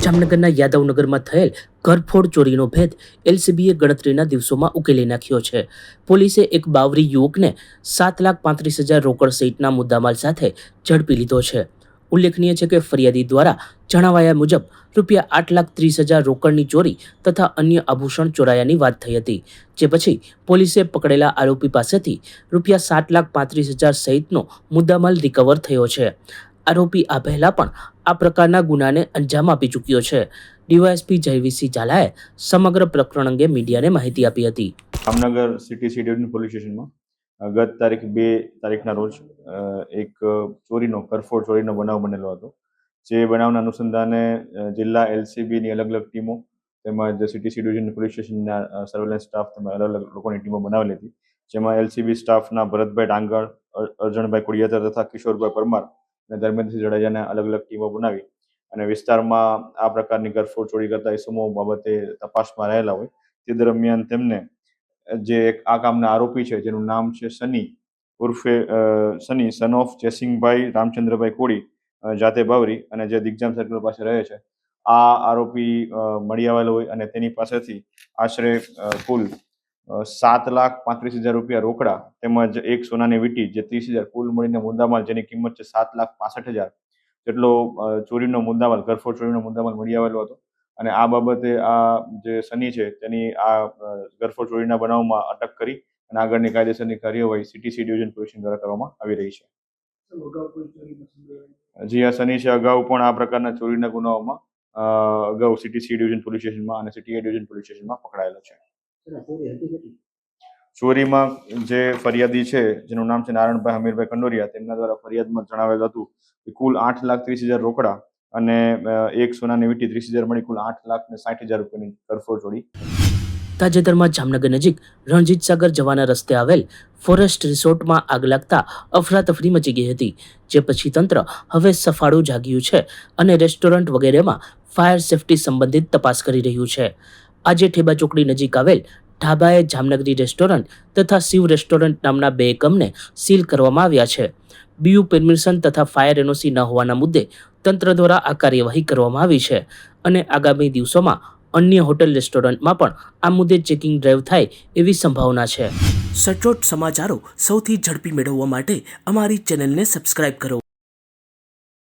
જામનગરના યાદવનગરમાં થયેલ ઘરફોડ ચોરીનો ભેદ એલસીબીએ ગણતરીના દિવસોમાં ઉકેલી નાખ્યો છે. પોલીસે એક બાવરી યુવકને 7,35,000 રોકડ સહિતના મુદ્દામાલ સાથે ઝડપી લીધો છે. ઉલ્લેખનીય છે કે ફરિયાદી દ્વારા જણાવાયા મુજબ રૂપિયા 8,30,000 રોકડની ચોરી તથા અન્ય આભૂષણ ચોરાયાની વાત થઈ હતી, જે પછી પોલીસે પકડેલા આરોપી પાસેથી રૂપિયા 7,35,000 સહિતનો મુદ્દામાલ રિકવર થયો છે. આરોપી આ પહેલા પણ આ પ્રકારના ગુનાને અંજામ આપી ચૂક્યો છે. ડીવાયએસપી જયવીરસિંહ ઝાલાએ સમગ્ર પ્રકરણ અંગે મીડિયાને માહિતી આપી હતી. Jamnagar city C division police સ્ટેશનમાં ગત તારીખ 2 તારીખના રોજ એક ઘરફોડ ચોરીનો બનાવ બનેલો હતો. જે બનાવના અનુસંધાને જિલ્લા એલસીબીની અલગ અલગ ટીમો તેમજ સિટી સી ડિવિઝન પોલીસ સ્ટેશનના સર્વેલન્સ સ્ટાફ તેમજ અલગ અલગ લોકોની ટીમો બનાવેલી હતી. જેમાં એલસીબી સ્ટાફના ભરતભાઈ ડાંગર, અર્જણભાઈ કુડિયાતર તથા કિશોરભાઈ પરમાર અને ધર્મેન્દ્રસિંહ જાડેજાને અલગ અલગ ટીમો બનાવી અને વિસ્તારમાં આ પ્રકારની ઘરફોડ ચોરી કરતા ઇસમો બાબતે તપાસમાં રહેલા હોય તે દરમિયાન તેમને જે આ કામના આરોપી છે, જેનું નામ છે સની ઉર્ફે સની સન ઓફ જયસિંહભાઈ રામચંદ્રભાઈ કોળી, જાતે બાવરી અને જે દિગ્જામ સર્કલ પાસે રહે છે, આ આરોપી મળી આવેલો હોય અને તેની પાસેથી આશરે કુલ 7,35,000 રૂપિયા રોકડા તેમજ એક સોનાની વીંટી જે 30,000 કુલ મળીને મુદ્દામાલ જેની કિંમત છે 7,65,000 જેટલો ચોરીનો મુદ્દામાલ, ઘરફોડ ચોરીનો મુદ્દામાલ મળી આવેલો હતો. અને આ બાબતે આ જે સની છે તેની આ ઘરફોડ ચોરીના બનાવમાં અટક કરી અને આગળની કાયદેસરની કાર્યવાહી સિટી સી ડિવિઝન પોલીસ દ્વારા કરવામાં આવી રહી છે. જી આ સની છે અગાઉ પણ આ પ્રકારના ચોરીના ગુનાઓમાં અગાઉ સિટી સી ડિવિઝન પોલીસ સ્ટેશનમાં અને સિટી એ ડિવિઝન પોલીસ સ્ટેશનમાં પકડાયેલો છે. ચોરીમાં જે ફરિયાદી છે, જેનું નામ છે નારાયણભાઈ હમીરભાઈ કંડોરિયા, તેમના દ્વારા ફરિયાદમાં જણાવેલું હતું કે કુલ 8,30,000 રોકડા અને એક સોનાની વીંટી 30,000 મળી કુલ 8,60,000 રૂપિયાની ઘરફોડ ચોરી. તાજેતરમાં જામનગર નજીક રણજીત સાગર જવાના રસ્તે આવેલ ફોરેસ્ટ રિસોર્ટમાં આગ લાગતા અફરાતફરી મચી ગઈ હતી, જે પછી તંત્ર હવે સફાળું જાગ્યું છે અને રેસ્ટોરન્ટ વગેરેમાં ફાયર સેફટી સંબંધિત તપાસ કરી રહ્યું છે. આજે ઠેબા ચોકડી નજીક આવેલ ઢાબાએ જામનગરી રેસ્ટોરન્ટ તથા શિવ રેસ્ટોરન્ટ નામના 2 એકમને સીલ કરવામાં આવ્યા છે. બીયુ પરમિશન તથા ફાયર એનઓસી ન હોવાના મુદ્દે તંત્ર દ્વારા આ કાર્યવાહી કરવામાં આવી છે અને આગામી દિવસોમાં અન્ય હોટેલ રેસ્ટોરન્ટમાં પણ આ મુદ્દે ચેકિંગ ડ્રાઈવ થાય એવી સંભાવના છે. સચોટ સમાચારો સૌથી ઝડપી મેળવવા માટે અમારી ચેનલને સબસ્ક્રાઇબ કરો.